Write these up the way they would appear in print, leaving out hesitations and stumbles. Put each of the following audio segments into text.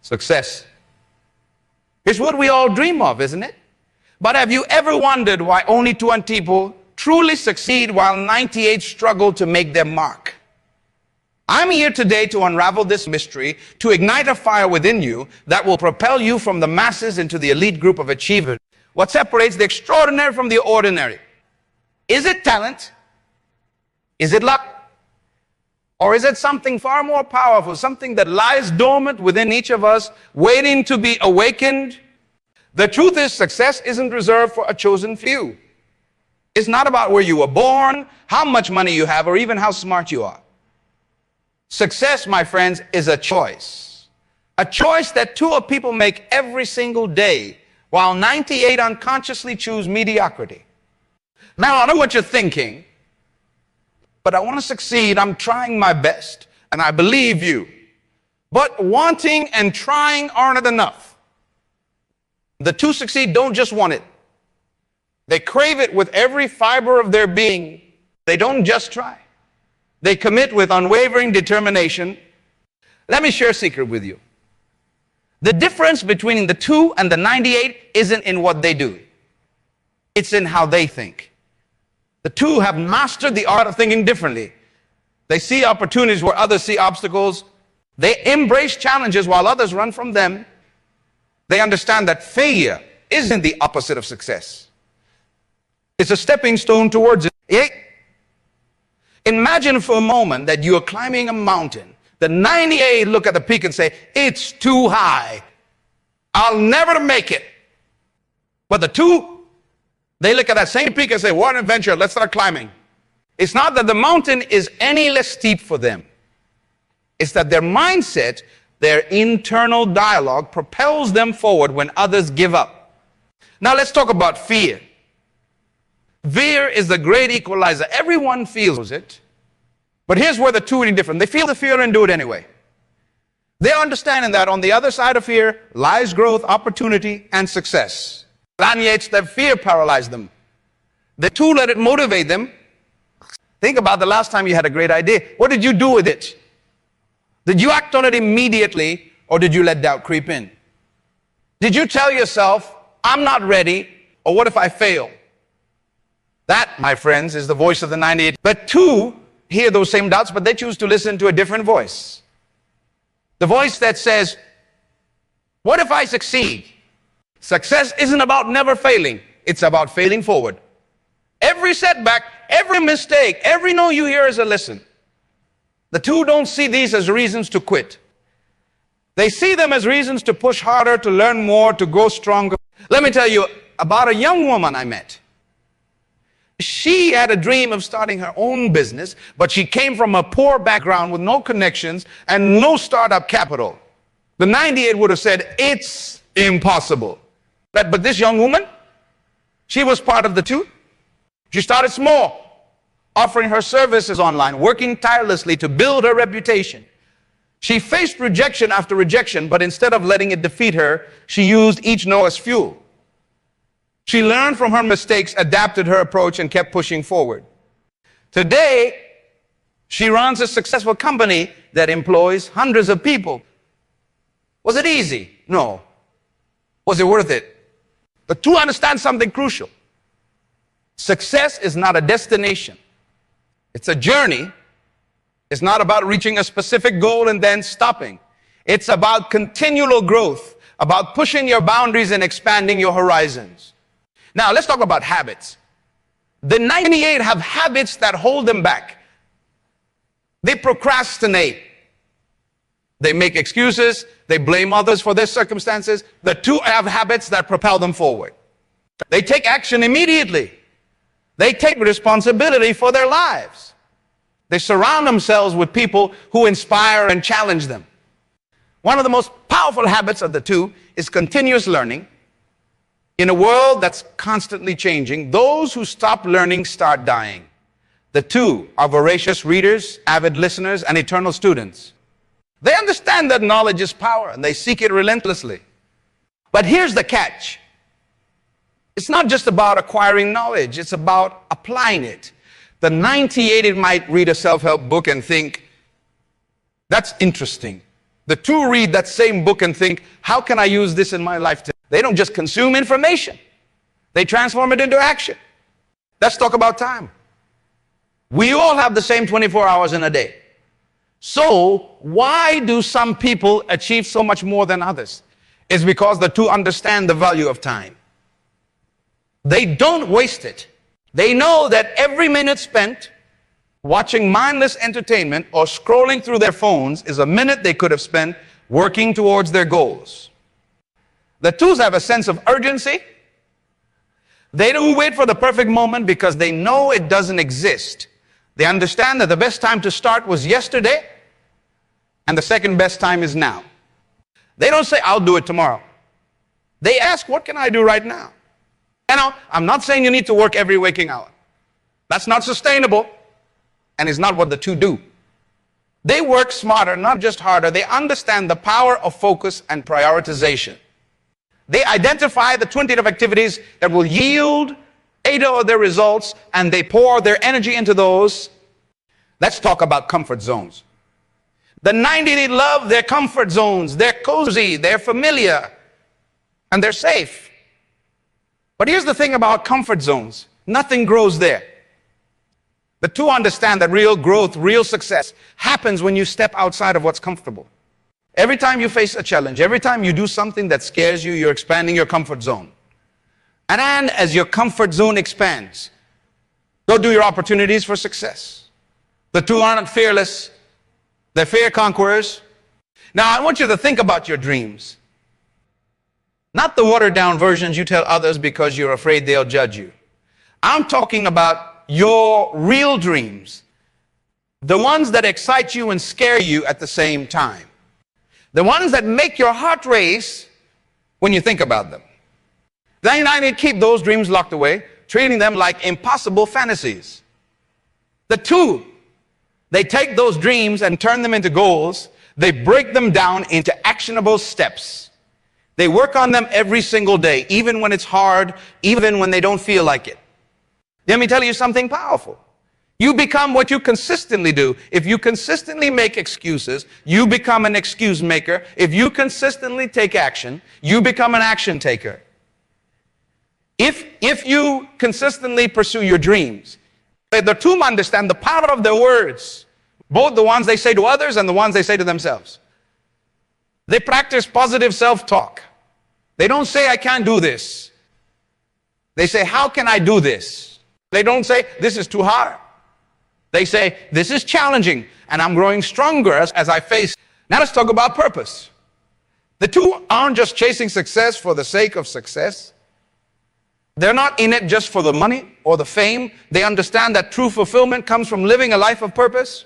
Success. It's what we all dream of, isn't it? But have you ever wondered why only 20 people truly succeed while 98 struggle to make their mark? I'm here today to unravel this mystery, to ignite a fire within you that will propel you from the masses into the elite group of achievers. What separates the extraordinary from the ordinary? Is it talent? Is it luck? Or is it something far more powerful, something that lies dormant within each of us, waiting to be awakened? The truth is, success isn't reserved for a chosen few. It's not about where you were born, how much money you have, or even how smart you are. Success, my friends, is a choice. A choice that 2 people make every single day, while 98 unconsciously choose mediocrity. Now, I know what you're thinking, but I want to succeed. I'm trying my best, and I believe you. But wanting and trying aren't enough. The 2 succeed don't just want it. They crave it with every fiber of their being. They don't just try. They commit with unwavering determination. Let me share a secret with you. The difference between the 2 and the 98 isn't in what they do. It's in how they think. The 2 have mastered the art of thinking differently. They see opportunities where others see obstacles. They embrace challenges while others run from them. They understand that failure isn't the opposite of success. It's a stepping stone towards it. Imagine for a moment that you are climbing a mountain. The 98 look at the peak and say, "It's too high. I'll never make it." But the 2, they look at that same peak and say, "What an adventure, let's start climbing." It's not that the mountain is any less steep for them. It's that their mindset, their internal dialogue propels them forward when others give up. Now let's talk about fear. Fear is the great equalizer. Everyone feels it. But here's where the 2 are different. They feel the fear and do it anyway. They're understanding that on the other side of fear lies growth, opportunity, and success. And yet that fear paralyzed them. The 2 let it motivate them. Think about the last time you had a great idea. What did you do with it? Did you act on it immediately, or did you let doubt creep in? Did you tell yourself, "I'm not ready," or "What if I fail?" That, my friends, is the voice of the 98. But 2 hear those same doubts, but they choose to listen to a different voice. The voice that says, "What if I succeed?" Success isn't about never failing. It's about failing forward. Every setback, every mistake, every no you hear is a listen. The 2 don't see these as reasons to quit. They see them as reasons to push harder, to learn more, to grow stronger. Let me tell you about a young woman I met. She had a dream of starting her own business, but she came from a poor background with no connections and no startup capital. The 98 would have said, "It's impossible." But this young woman, she was part of the 2. She started small, offering her services online, working tirelessly to build her reputation. She faced rejection after rejection, but instead of letting it defeat her, she used each no as fuel. She learned from her mistakes, adapted her approach, and kept pushing forward. Today, she runs a successful company that employs hundreds of people. Was it easy? No. Was it worth it? The 2 understand something crucial. Success is not a destination. It's a journey. It's not about reaching a specific goal and then stopping. It's about continual growth, about pushing your boundaries and expanding your horizons. Now, let's talk about habits. The 98 have habits that hold them back. They procrastinate. They make excuses. They blame others for their circumstances. The 2 have habits that propel them forward. They take action immediately. They take responsibility for their lives. They surround themselves with people who inspire and challenge them. One of the most powerful habits of the 2 is continuous learning. In a world that's constantly changing, those who stop learning start dying. The 2 are voracious readers, avid listeners, and eternal students. They understand that knowledge is power, and they seek it relentlessly. But here's the catch. It's not just about acquiring knowledge, it's about applying it. The 98 might read a self-help book and think, "That's interesting, The two read that same book and think, how can I use this in my life today? They don't just consume information. They transform it into action. Let's talk about time. We all have the same 24 hours in a day. So why do some people achieve so much more than others? It's because the two understand the value of time. They don't waste it. They know that every minute spent watching mindless entertainment or scrolling through their phones is a minute they could have spent working towards their goals. The twos have a sense of urgency. They don't wait for the perfect moment because they know it doesn't exist. They understand that the best time to start was yesterday and the second best time is now. They don't say, I'll do it tomorrow. They ask, what can I do right now? You know, I'm not saying you need to work every waking hour. That's not sustainable, and it's not what the two do. They work smarter, not just harder. They understand the power of focus and prioritization. They identify the 20 of activities that will yield 8 of their results, and they pour their energy into those. Let's talk about comfort zones. The 90, they love their comfort zones. They're cozy, they're familiar, and they're safe. But here's the thing about comfort zones. Nothing grows there. The two understand that real growth, real success happens when you step outside of what's comfortable. Every time you face a challenge, every time you do something that scares you, you're expanding your comfort zone. And as your comfort zone expands, so do your opportunities for success. The two aren't fearless. They're fear conquerors. Now, I want you to think about your dreams. Not the watered down versions you tell others because you're afraid they'll judge you. I'm talking about your real dreams. The ones that excite you and scare you at the same time. The ones that make your heart race when you think about them. Then I need to keep those dreams locked away, treating them like impossible fantasies. The two, they take those dreams and turn them into goals. They break them down into actionable steps. They work on them every single day, even when it's hard, even when they don't feel like it. Let me tell you something powerful. You become what you consistently do. If you consistently make excuses, you become an excuse maker. If you consistently take action, you become an action taker. If you consistently pursue your dreams, the two understand the power of their words, both the ones they say to others and the ones they say to themselves. They practice positive self-talk. They don't say, I can't do this. They say, how can I do this? They don't say, this is too hard. They say, this is challenging, and I'm growing stronger as I face. Now let's talk about purpose. The two aren't just chasing success for the sake of success. They're not in it just for the money or the fame. They understand that true fulfillment comes from living a life of purpose.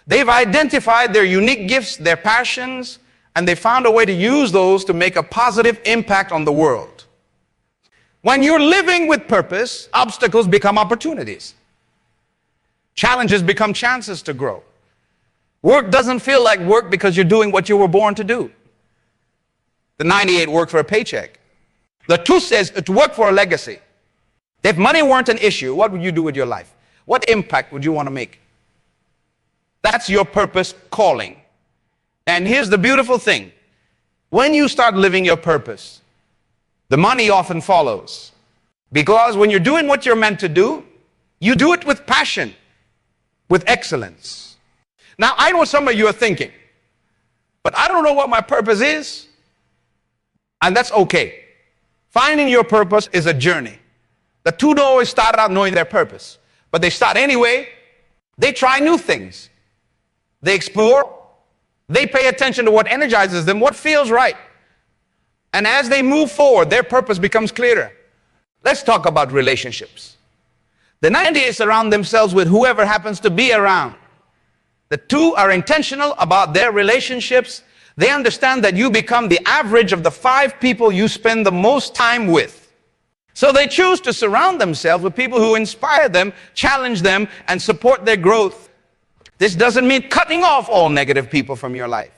They've identified their unique gifts, their passions, and they found a way to use those to make a positive impact on the world. When you're living with purpose, obstacles become opportunities. Challenges become chances to grow. Work doesn't feel like work because you're doing what you were born to do. The 98 work for a paycheck. The 2 says to work for a legacy. If money weren't an issue, what would you do with your life? What impact would you want to make? That's your purpose calling. And here's the beautiful thing. When you start living your purpose, the money often follows. Because when you're doing what you're meant to do, you do it with passion, with excellence. Now, I know some of you are thinking, but I don't know what my purpose is, and that's okay. Finding your purpose is a journey. The two don't always start out knowing their purpose, but they start anyway. They try new things. They explore. They pay attention to what energizes them, what feels right. And as they move forward, their purpose becomes clearer. Let's talk about relationships. The 98 surround themselves with whoever happens to be around. The two are intentional about their relationships. They understand that you become the average of the 5 people you spend the most time with. So they choose to surround themselves with people who inspire them, challenge them, and support their growth. This doesn't mean cutting off all negative people from your life.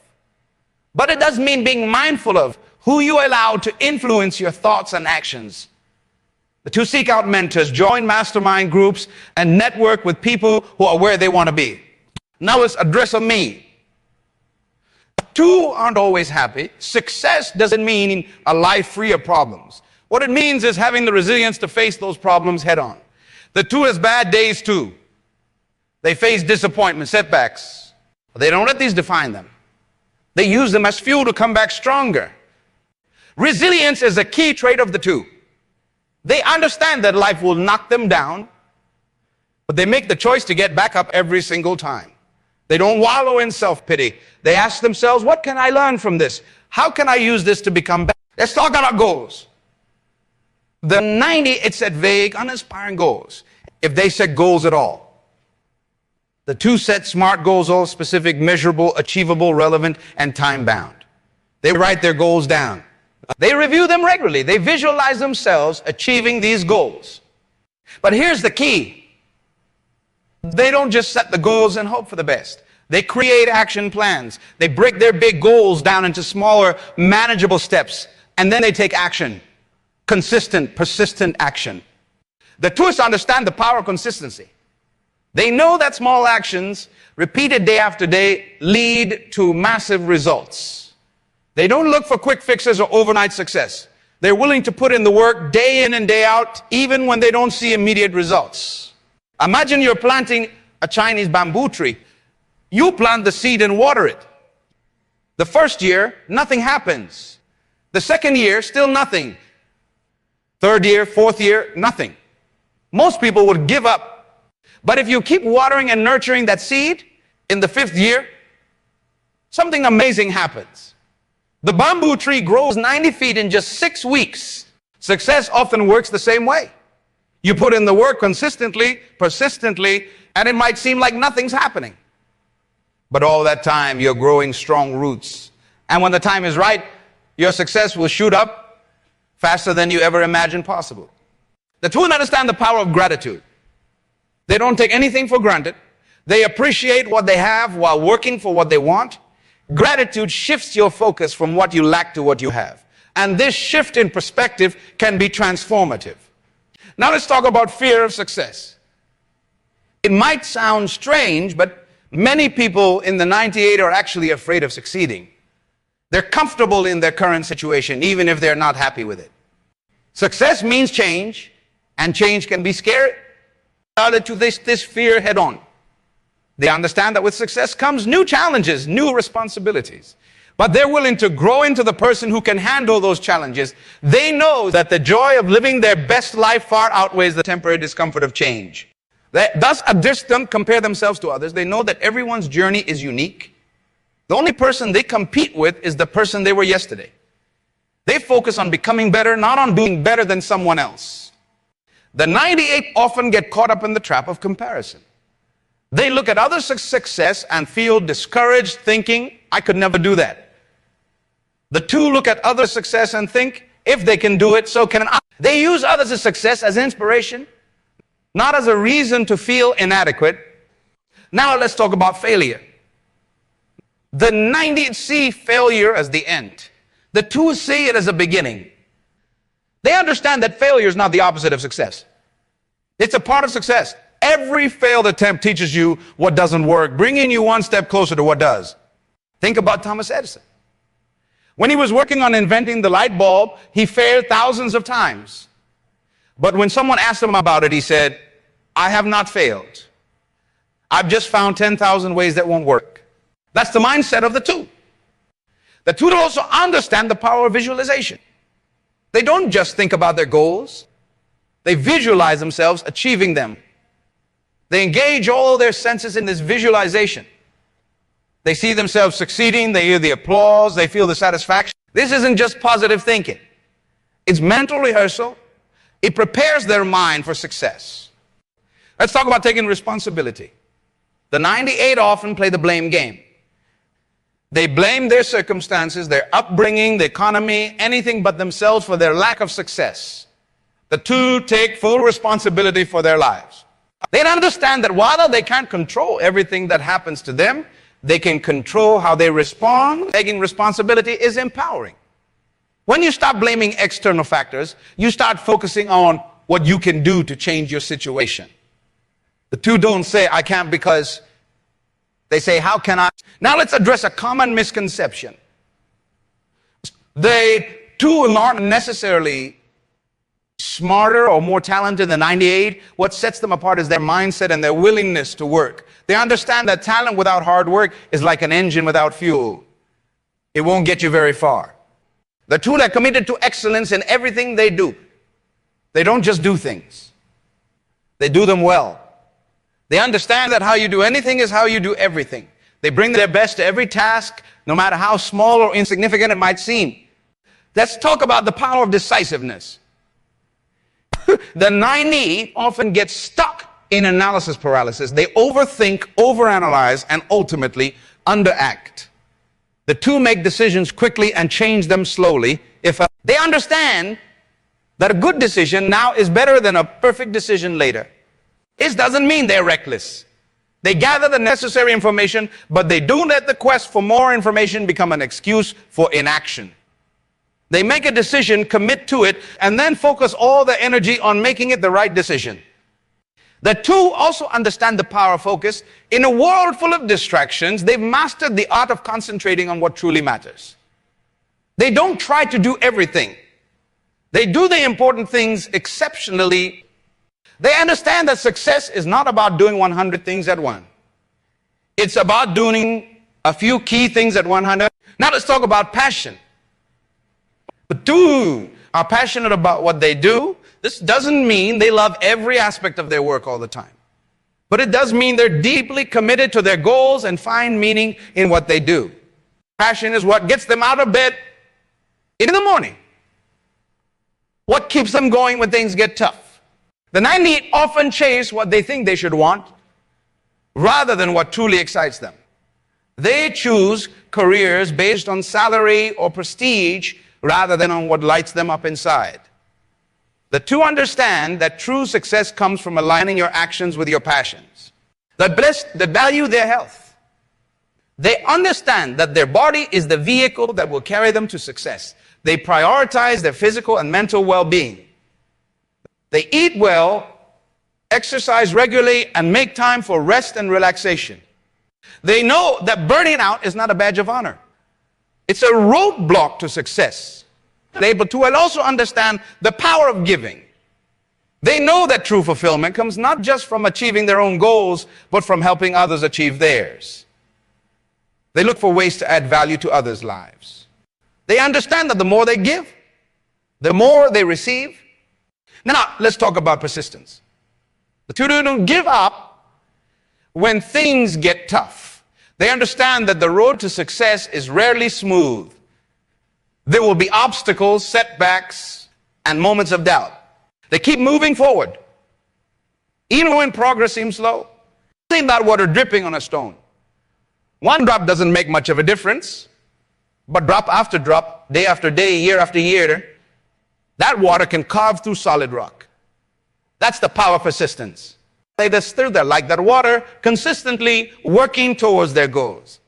But it does mean being mindful of who you allow to influence your thoughts and actions. The two seek out mentors, join mastermind groups, and network with people who are where they want to be. Now let's address a me. Two aren't always happy. Success doesn't mean a life free of problems. What it means is having the resilience to face those problems head on. The two has bad days too. They face disappointment, setbacks. They don't let these define them. They use them as fuel to come back stronger. Resilience is a key trait of the two. They understand that life will knock them down, but they make the choice to get back up every single time. They don't wallow in self-pity. They ask themselves, what can I learn from this? How can I use this to become better? Let's talk about goals. The 90, it set vague, uninspiring goals, if they set goals at all. The two set smart goals, all specific, measurable, achievable, relevant, and time-bound. They write their goals down. They review them regularly. They visualize themselves achieving these goals. But here's the key. They don't just set the goals and hope for the best. They create action plans. They break their big goals down into smaller, manageable steps, and then they take action. Consistent, persistent action. The tourists understand the power of consistency. They know that small actions, repeated day after day, lead to massive results. They don't look for quick fixes or overnight success. They're willing to put in the work day in and day out, even when they don't see immediate results. Imagine you're planting a Chinese bamboo tree. You plant the seed and water it. The first year, nothing happens. The second year, still nothing. Third year, fourth year, nothing. Most people would give up. But if you keep watering and nurturing that seed, in the fifth year, something amazing happens. The bamboo tree grows 90 feet in just 6 weeks. Success often works the same way. You put in the work consistently, persistently, and it might seem like nothing's happening. But all that time, you're growing strong roots. And when the time is right, your success will shoot up faster than you ever imagined possible. The two understand the power of gratitude. They don't take anything for granted. They appreciate what they have while working for what they want. Gratitude shifts your focus from what you lack to what you have. And this shift in perspective can be transformative. Now let's talk about fear of success. It might sound strange, but many people in the 98 are actually afraid of succeeding. They're comfortable in their current situation, even if they're not happy with it. Success means change, and change can be scary. To this fear head on. They understand that with success comes new challenges, new responsibilities. But they're willing to grow into the person who can handle those challenges. They know that the joy of living their best life far outweighs the temporary discomfort of change. Thus, adjust them, compare themselves to others. They know that everyone's journey is unique. The only person they compete with is the person they were yesterday. They focus on becoming better, not on doing better than someone else. The 98 often get caught up in the trap of comparison. They look at others' success and feel discouraged, thinking, I could never do that. The two look at others' success and think, if they can do it, so can I. They use others' success as inspiration, not as a reason to feel inadequate. Now let's talk about failure. The 90 see failure as the end. The two see it as a beginning. They understand that failure is not the opposite of success. It's a part of success. Every failed attempt teaches you what doesn't work, bringing you one step closer to what does. Think about Thomas Edison. When he was working on inventing the light bulb, he failed thousands of times. But when someone asked him about it, he said, I have not failed. I've just found 10,000 ways that won't work. That's the mindset of the two. The two also understand the power of visualization. They don't just think about their goals. They visualize themselves achieving them. They engage all their senses in this visualization. They see themselves succeeding. They hear the applause. They feel the satisfaction. This isn't just positive thinking. It's mental rehearsal. It prepares their mind for success. Let's talk about taking responsibility. The 98 often play the blame game. They blame their circumstances, their upbringing, the economy, anything but themselves for their lack of success. The two take full responsibility for their lives. They understand that while they can't control everything that happens to them, they can control how they respond. Taking responsibility is empowering. When you stop blaming external factors, you start focusing on what you can do to change your situation. The two don't say, I can't because They say, how can I? Now let's address a common misconception. They too are not necessarily smarter or more talented than 98. What sets them apart is their mindset and their willingness to work. They understand that talent without hard work is like an engine without fuel. It won't get you very far. The two are committed to excellence in everything they do. They don't just do things. They do them well. They understand that how you do anything is how you do everything. They bring their best to every task, no matter how small or insignificant it might seem. Let's talk about the power of decisiveness. The 90 often get stuck in analysis paralysis. They overthink, overanalyze, and ultimately underact. The two make decisions quickly and change them slowly. They understand that a good decision now is better than a perfect decision later. It doesn't mean they're reckless. They gather the necessary information, but they don't let the quest for more information become an excuse for inaction. They make a decision, commit to it, and then focus all their energy on making it the right decision. The two also understand the power of focus. In a world full of distractions, they've mastered the art of concentrating on what truly matters. They don't try to do everything. They do the important things exceptionally. They understand that success is not about doing 100 things at once. It's about doing a few key things at 100. Now let's talk about passion. The two are passionate about what they do. This doesn't mean they love every aspect of their work all the time. But it does mean they're deeply committed to their goals and find meaning in what they do. Passion is what gets them out of bed in the morning. What keeps them going when things get tough. The 98 often chase what they think they should want rather than what truly excites them. They choose careers based on salary or prestige rather than on what lights them up inside. The two understand that true success comes from aligning your actions with your passions. That value their health. They understand that their body is the vehicle that will carry them to success. They prioritize their physical and mental well-being. They eat well, exercise regularly, and make time for rest and relaxation. They know that burning out is not a badge of honor. It's a roadblock to success. They will also understand the power of giving. They know that true fulfillment comes not just from achieving their own goals, but from helping others achieve theirs. They look for ways to add value to others' lives. They understand that the more they give, the more they receive. Now, let's talk about persistence. The two don't give up when things get tough. They understand that the road to success is rarely smooth. There will be obstacles, setbacks, and moments of doubt. They keep moving forward. Even when progress seems slow, think about water dripping on a stone. One drop doesn't make much of a difference, but drop after drop, day after day, year after year, that water can carve through solid rock. That's the power of persistence. They're still there like that water, consistently working towards their goals.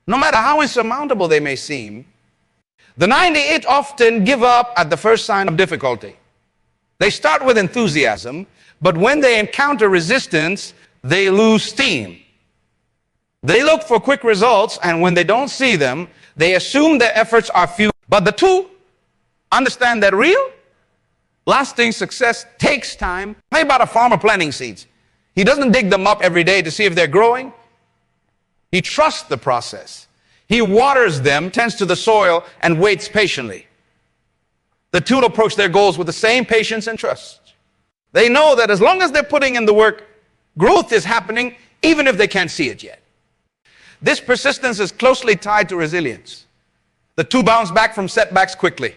No matter how insurmountable they may seem, the 98 often give up at the first sign of difficulty. They start with enthusiasm, but when they encounter resistance, they lose steam. They look for quick results, and when they don't see them, they assume their efforts are futile. But the two understand that real, lasting success takes time. Think about a farmer planting seeds. He doesn't dig them up every day to see if they're growing. He trusts the process. He waters them, tends to the soil, and waits patiently. The two approach their goals with the same patience and trust. They know that as long as they're putting in the work, growth is happening, even if they can't see it yet. This persistence is closely tied to resilience. The two bounce back from setbacks quickly.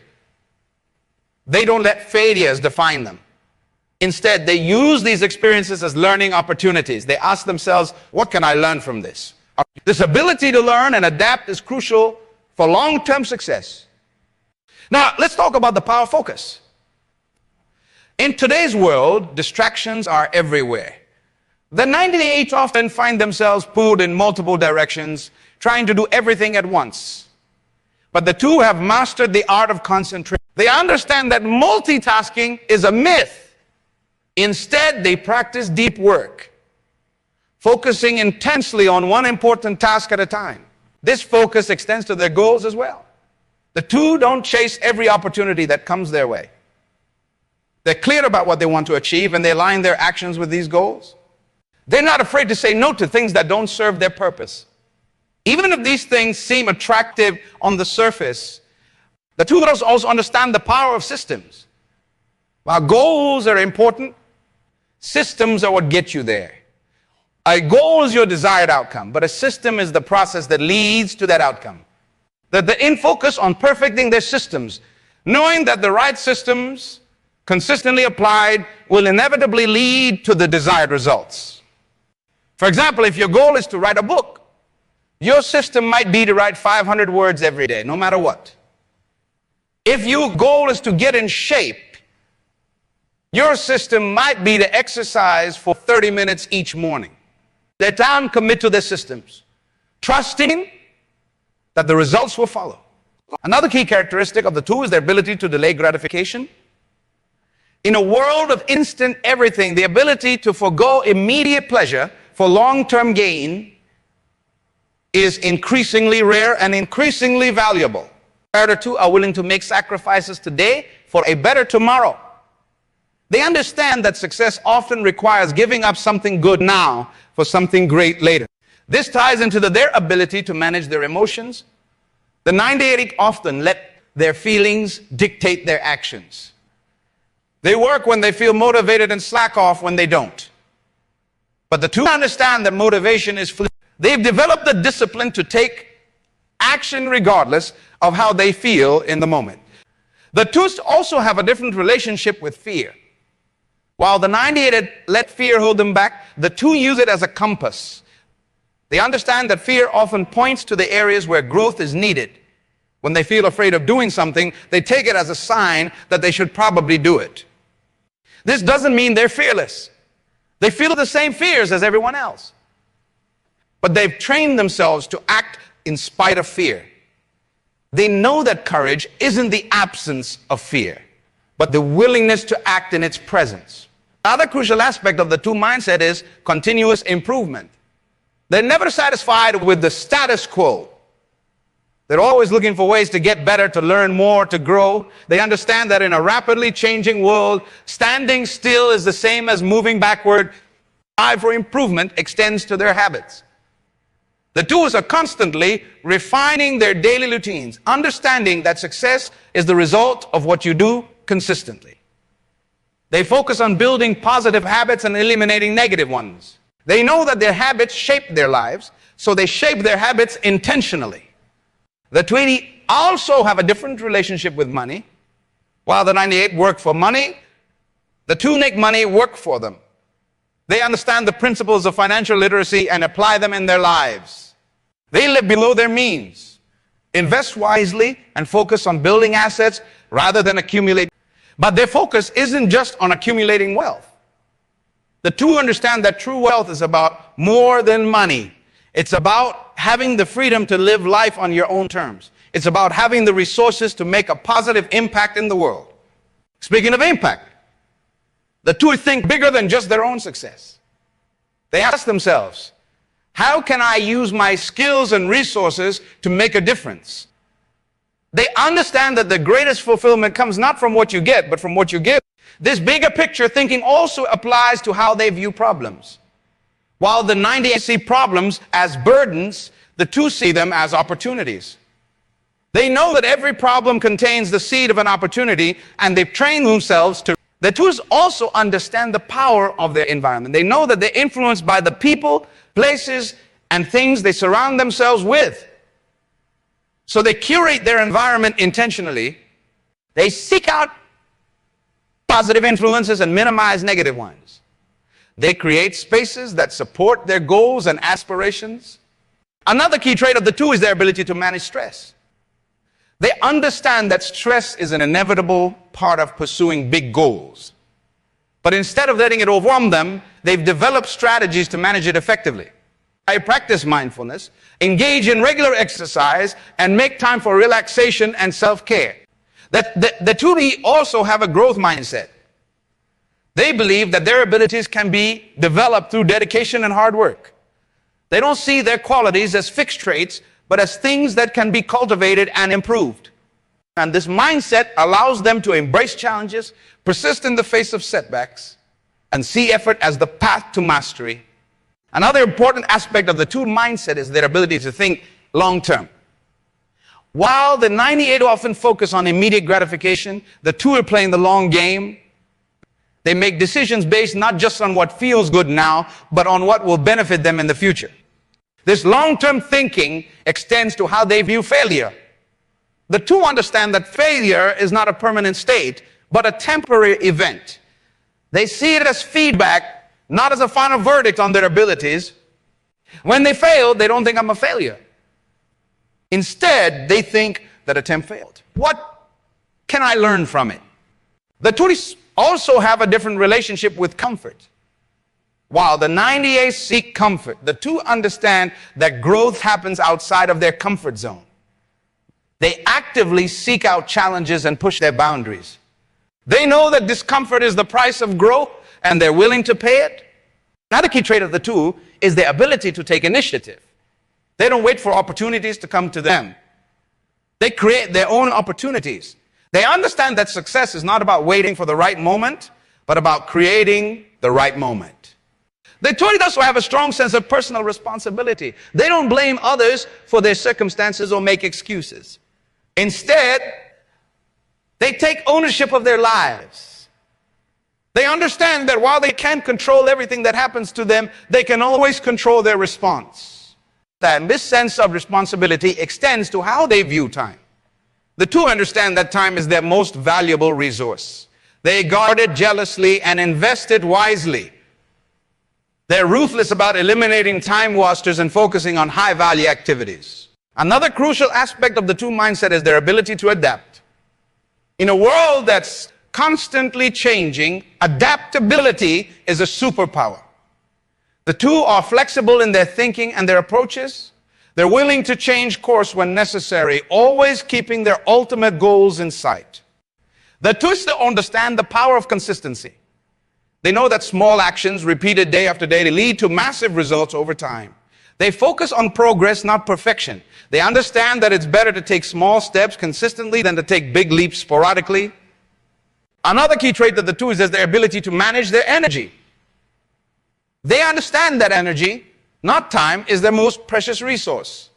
They don't let failures define them. Instead, they use these experiences as learning opportunities. They ask themselves, what can I learn from this? This ability to learn and adapt is crucial for long-term success. Now, let's talk about the power of focus. In today's world, distractions are everywhere. The 98 often find themselves pulled in multiple directions, trying to do everything at once. But the two have mastered the art of concentration. They understand that multitasking is a myth. Instead, they practice deep work. focusing intensely on one important task at a time. This focus extends to their goals as well. The two don't chase every opportunity that comes their way. They're clear about what they want to achieve, and they align their actions with these goals. They're not afraid to say no to things that don't serve their purpose. Even if these things seem attractive on the surface, the two of us also understand the power of systems. While goals are important, systems are what get you there. A goal is your desired outcome, but a system is the process that leads to that outcome. That they're in focus on perfecting their systems, knowing that the right systems consistently applied will inevitably lead to the desired results. For example, if your goal is to write a book, your system might be to write 500 words every day, no matter what. If your goal is to get in shape, your system might be to exercise for 30 minutes each morning. Let them commit to their systems, trusting that the results will follow. Another key characteristic of the two is their ability to delay gratification. In a world of instant everything, the ability to forego immediate pleasure for long-term gain is increasingly rare and increasingly valuable. The two are willing to make sacrifices today for a better tomorrow. They understand that success often requires giving up something good now for something great later. This ties into their ability to manage their emotions. The 98 often let their feelings dictate their actions. They work when they feel motivated and slack off when they don't. But the two understand that motivation is fleeting. They've developed the discipline to take action regardless of how they feel in the moment. The two also have a different relationship with fear. While the 98 let fear hold them back, the two use it as a compass. They understand that fear often points to the areas where growth is needed. When they feel afraid of doing something, they take it as a sign that they should probably do it. This doesn't mean they're fearless. They feel the same fears as everyone else. But they've trained themselves to act in spite of fear. They know that courage isn't the absence of fear, but the willingness to act in its presence. Another crucial aspect of the two mindset is continuous improvement. They're never satisfied with the status quo. They're always looking for ways to get better, to learn more, to grow. They understand that in a rapidly changing world, standing still is the same as moving backward. Drive for improvement extends to their habits. The two are constantly refining their daily routines, understanding that success is the result of what you do consistently. They focus on building positive habits and eliminating negative ones. They know that their habits shape their lives, so they shape their habits intentionally. The 20 also have a different relationship with money. While the 98 work for money, the two make money work for them. They understand the principles of financial literacy and apply them in their lives. They live below their means, invest wisely, and focus on building assets rather than accumulate. But their focus isn't just on accumulating wealth. The two understand that true wealth is about more than money. It's about having the freedom to live life on your own terms. It's about having the resources to make a positive impact in the world. Speaking of impact, the two think bigger than just their own success. They ask themselves, how can I use my skills and resources to make a difference? They understand that the greatest fulfillment comes not from what you get, but from what you give. This bigger picture thinking also applies to how they view problems. While the 98 see problems as burdens, the two see them as opportunities. They know that every problem contains the seed of an opportunity, and they've trained themselves to. The two also understand the power of their environment. They know that they're influenced by the people, places, and things they surround themselves with. So they curate their environment intentionally. They seek out positive influences and minimize negative ones. They create spaces that support their goals and aspirations. Another key trait of the two is their ability to manage stress. They understand that stress is an inevitable part of pursuing big goals. But instead of letting it overwhelm them, they've developed strategies to manage it effectively. I practice mindfulness, engage in regular exercise, and make time for relaxation and self-care. The two also have a growth mindset. They believe that their abilities can be developed through dedication and hard work. They don't see their qualities as fixed traits, but as things that can be cultivated and improved. And this mindset allows them to embrace challenges, persist in the face of setbacks, and see effort as the path to mastery. Another important aspect of the 2 mindset is their ability to think long term. While the 98 often focus on immediate gratification, the 2 are playing the long game. They make decisions based not just on what feels good now, but on what will benefit them in the future. This long-term thinking extends to how they view failure. The 2 understand that failure is not a permanent state, but a temporary event. They see it as feedback, not as a final verdict on their abilities. When they fail, they don't think I'm a failure. Instead, they think that attempt failed. What can I learn from it? The 2 also have a different relationship with comfort. While the 98 seek comfort, the 2 understand that growth happens outside of their comfort zone. They actively seek out challenges and push their boundaries. They know that discomfort is the price of growth, and they're willing to pay it. Another key trait of the 2 is their ability to take initiative. They don't wait for opportunities to come to them. They create their own opportunities. They understand that success is not about waiting for the right moment, but about creating the right moment. The 2 also have a strong sense of personal responsibility. They don't blame others for their circumstances or make excuses. Instead, they take ownership of their lives. They understand that while they can't control everything that happens to them, they can always control their response. And this sense of responsibility extends to how they view time. The 2 understand that time is their most valuable resource. They guard it jealously and invest it wisely. They're ruthless about eliminating time wasters and focusing on high-value activities. Another crucial aspect of the 2 mindset is their ability to adapt. In a world that's constantly changing, adaptability is a superpower. The 2 are flexible in their thinking and their approaches. They're willing to change course when necessary, always keeping their ultimate goals in sight. The 2 still understand the power of consistency. They know that small actions repeated day after day lead to massive results over time. They focus on progress, not perfection. They understand that it's better to take small steps consistently than to take big leaps sporadically. Another key trait of the 2 is their ability to manage their energy. They understand that energy, not time, is their most precious resource.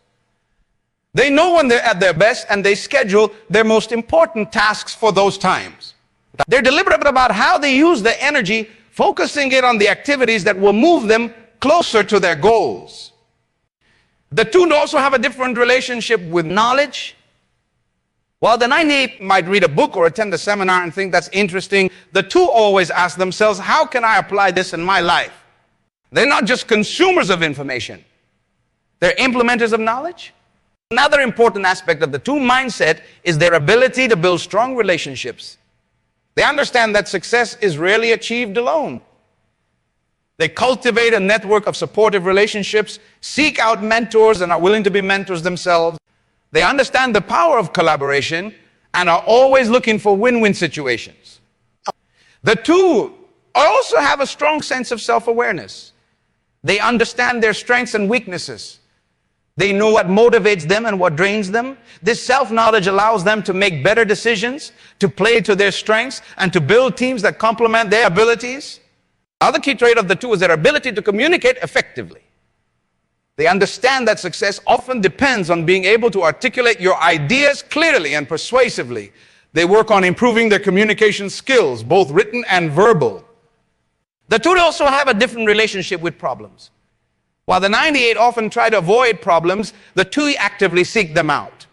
They know when they're at their best, and they schedule their most important tasks for those times. They're deliberate about how they use their energy, focusing it on the activities that will move them closer to their goals. The 2 also have a different relationship with knowledge. While the 98 might read a book or attend a seminar and think that's interesting, the 2 always ask themselves, how can I apply this in my life? They're not just consumers of information. They're implementers of knowledge. Another important aspect of the 2 mindset is their ability to build strong relationships. They understand that success is rarely achieved alone. They cultivate a network of supportive relationships, seek out mentors, and are willing to be mentors themselves. They understand the power of collaboration and are always looking for win-win situations. The 2 also have a strong sense of self-awareness. They understand their strengths and weaknesses. They know what motivates them and what drains them. This self-knowledge allows them to make better decisions, to play to their strengths, and to build teams that complement their abilities. Another key trait of the 2 is their ability to communicate effectively. They understand that success often depends on being able to articulate your ideas clearly and persuasively. They work on improving their communication skills, both written and verbal. The 2 also have a different relationship with problems. While the 98 often try to avoid problems, the 2 actively seek them out.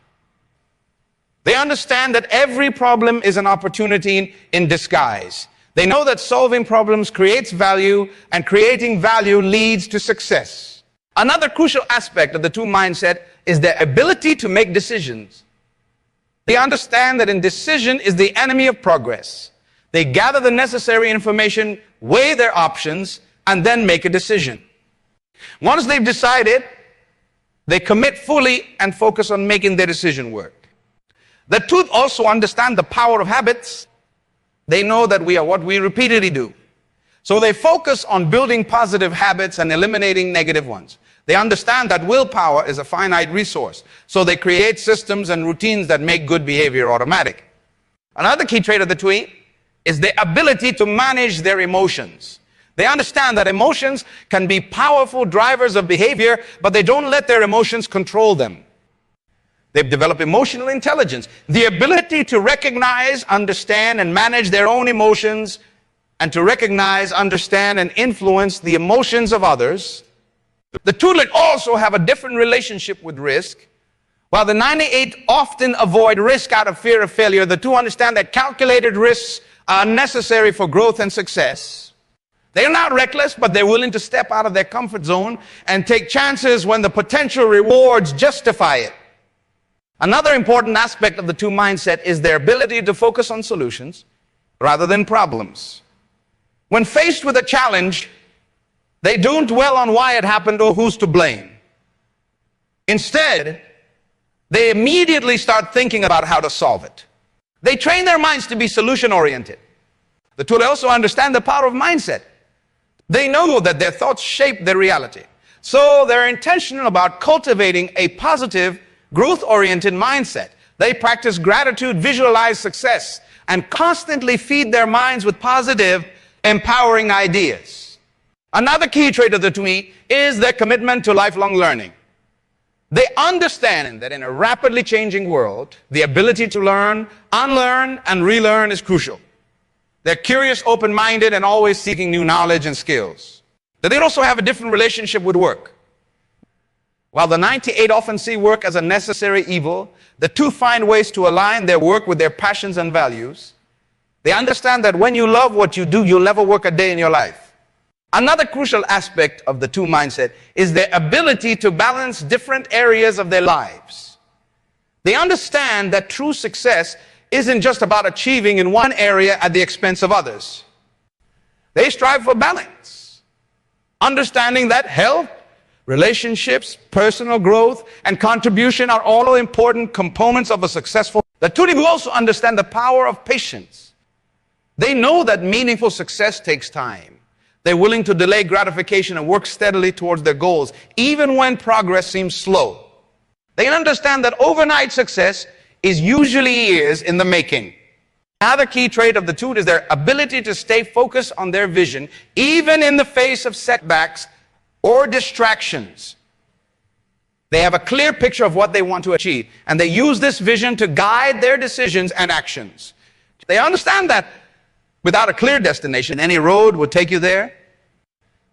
They understand that every problem is an opportunity in disguise. They know that solving problems creates value, and creating value leads to success. Another crucial aspect of the 2 mindset is their ability to make decisions. They understand that indecision is the enemy of progress. They gather the necessary information, weigh their options, and then make a decision. Once they've decided, they commit fully and focus on making their decision work. The 2 also understand the power of habits. They know that we are what we repeatedly do. So they focus on building positive habits and eliminating negative ones. They understand that willpower is a finite resource. So they create systems and routines that make good behavior automatic. Another key trait of the 2E is the ability to manage their emotions. They understand that emotions can be powerful drivers of behavior, but they don't let their emotions control them. They've developed emotional intelligence, the ability to recognize, understand, and manage their own emotions, and to recognize, understand, and influence the emotions of others. The 2 also have a different relationship with risk. While the 98 often avoid risk out of fear of failure, the 2 understand that calculated risks are necessary for growth and success. They're not reckless, but they're willing to step out of their comfort zone and take chances when the potential rewards justify it. Another important aspect of the 2 mindset is their ability to focus on solutions rather than problems. When faced with a challenge, they don't dwell on why it happened or who's to blame. Instead, they immediately start thinking about how to solve it. They train their minds to be solution-oriented. The 2 also understand the power of mindset. They know that their thoughts shape their reality. So they're intentional about cultivating a positive, growth-oriented mindset. They practice gratitude, visualize success, and constantly feed their minds with positive, empowering ideas. Another key trait of the 2E is their commitment to lifelong learning. They understand that in a rapidly changing world, the ability to learn, unlearn, and relearn is crucial. They're curious, open-minded, and always seeking new knowledge and skills. They also have a different relationship with work. While the 98 often see work as a necessary evil, the 2 find ways to align their work with their passions and values. They understand that when you love what you do, you'll never work a day in your life. Another crucial aspect of the 2 mindset is their ability to balance different areas of their lives. They understand that true success isn't just about achieving in one area at the expense of others. They strive for balance, understanding that health, relationships, personal growth, and contribution are all important components of a successful. The 2 also understand the power of patience. They know that meaningful success takes time. They're willing to delay gratification and work steadily towards their goals, even when progress seems slow. They understand that overnight success is usually years in the making. Another key trait of the 2 is their ability to stay focused on their vision, even in the face of setbacks or distractions. They have a clear picture of what they want to achieve, and they use this vision to guide their decisions and actions. They understand that without a clear destination, any road would take you there.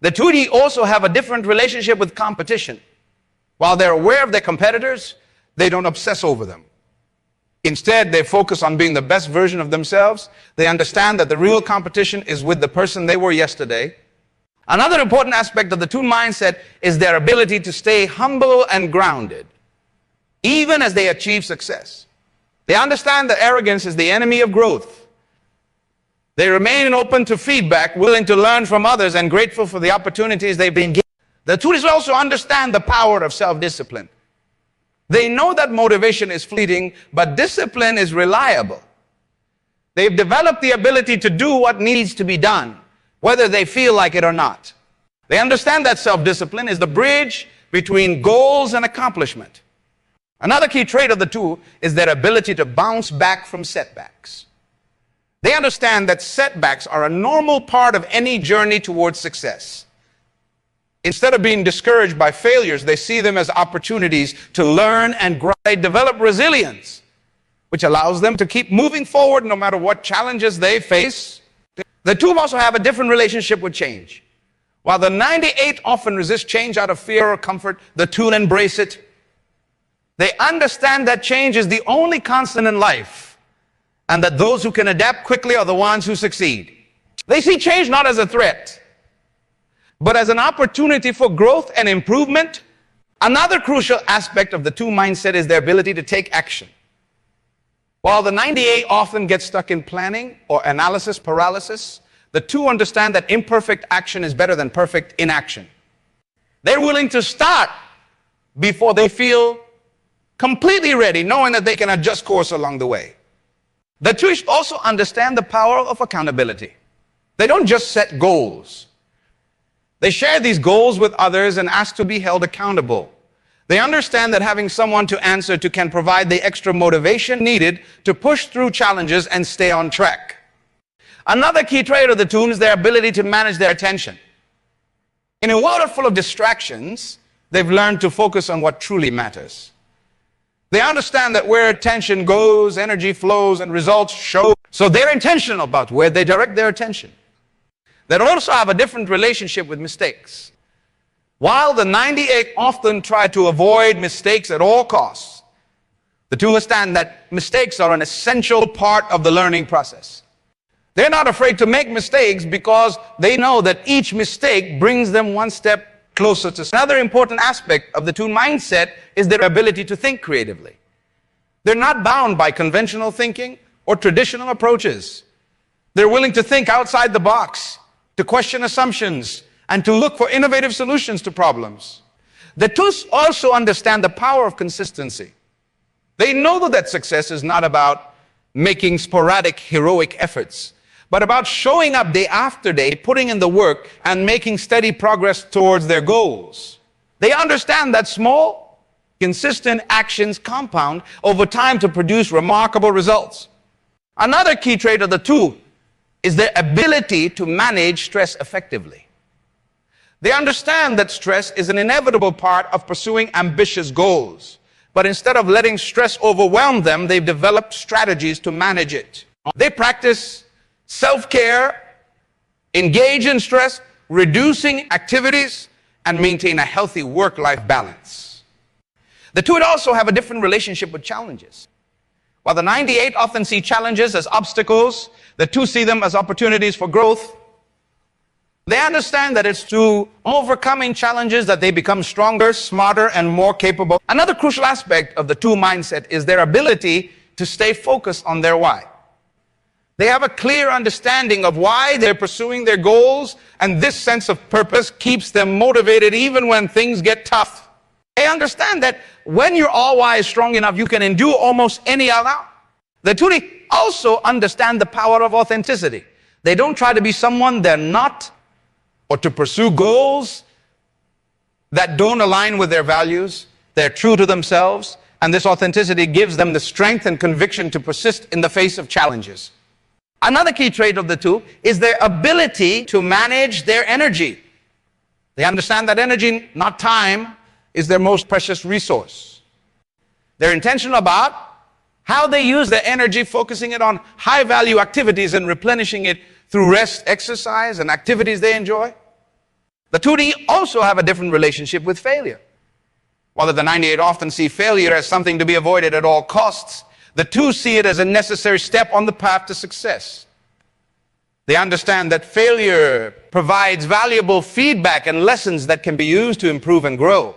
The 2D also have a different relationship with competition. While they're aware of their competitors, they don't obsess over them. Instead, they focus on being the best version of themselves. They understand that the real competition is with the person they were yesterday. Another important aspect of the 2 mindset is their ability to stay humble and grounded, even as they achieve success. They understand that arrogance is the enemy of growth. They remain open to feedback, willing to learn from others, and grateful for the opportunities they've been given. The 2s also understand the power of self-discipline. They know that motivation is fleeting, but discipline is reliable. They've developed the ability to do what needs to be done, whether they feel like it or not. They understand that self-discipline is the bridge between goals and accomplishment. Another key trait of the 2 is their ability to bounce back from setbacks. They understand that setbacks are a normal part of any journey towards success. Instead of being discouraged by failures, they see them as opportunities to learn and grow. They develop resilience, which allows them to keep moving forward no matter what challenges they face. The 2 also have a different relationship with change. While the 98 often resist change out of fear or comfort, the 2 embrace it. They understand that change is the only constant in life, and that those who can adapt quickly are the ones who succeed. They see change not as a threat, but as an opportunity for growth and improvement. Another crucial aspect of the 2 mindset is their ability to take action. While the 98 often get stuck in planning or analysis paralysis, the 2 understand that imperfect action is better than perfect inaction. They're willing to start before they feel completely ready, knowing that they can adjust course along the way. The 2 also understand the power of accountability. They don't just set goals. They share these goals with others and ask to be held accountable. They understand that having someone to answer to can provide the extra motivation needed to push through challenges and stay on track. Another key trait of the two is their ability to manage their attention. In a world full of distractions, they've learned to focus on what truly matters. They understand that where attention goes, energy flows and results show. So they're intentional about where they direct their attention. They also have a different relationship with mistakes. While the 98 often try to avoid mistakes at all costs, the two understand that mistakes are an essential part of the learning process. They're not afraid to make mistakes because they know that each mistake brings them one step closer to. Another important aspect of the two mindset is their ability to think creatively. They're not bound by conventional thinking or traditional approaches. They're willing to think outside the box, to question assumptions, and to look for innovative solutions to problems. The two also understand the power of consistency. They know that success is not about making sporadic, heroic efforts, but about showing up day after day, putting in the work, and making steady progress towards their goals. They understand that small, consistent actions compound over time to produce remarkable results. Another key trait of the two is their ability to manage stress effectively. They understand that stress is an inevitable part of pursuing ambitious goals. But instead of letting stress overwhelm them, they've developed strategies to manage it. They practice self-care, engage in stress, reducing activities, and maintain a healthy work-life balance. The two would also have a different relationship with challenges. While the 98 often see challenges as obstacles, the two see them as opportunities for growth. They understand that it's through overcoming challenges that they become stronger, smarter, and more capable. Another crucial aspect of the two mindset is their ability to stay focused on their why. They have a clear understanding of why they're pursuing their goals, and this sense of purpose keeps them motivated even when things get tough. They understand that when your all-why is strong enough, you can endure almost any amount. The two also understand the power of authenticity. They don't try to be someone they're not, or to pursue goals that don't align with their values. They're true to themselves, and this authenticity gives them the strength and conviction to persist in the face of challenges. Another key trait of the two is their ability to manage their energy. They understand that energy, not time, is their most precious resource. They're intentional about how they use their energy, focusing it on high-value activities and replenishing it through rest, exercise, and activities they enjoy. The 2D also have a different relationship with failure. While the 98 often see failure as something to be avoided at all costs, the two see it as a necessary step on the path to success. They understand that failure provides valuable feedback and lessons that can be used to improve and grow.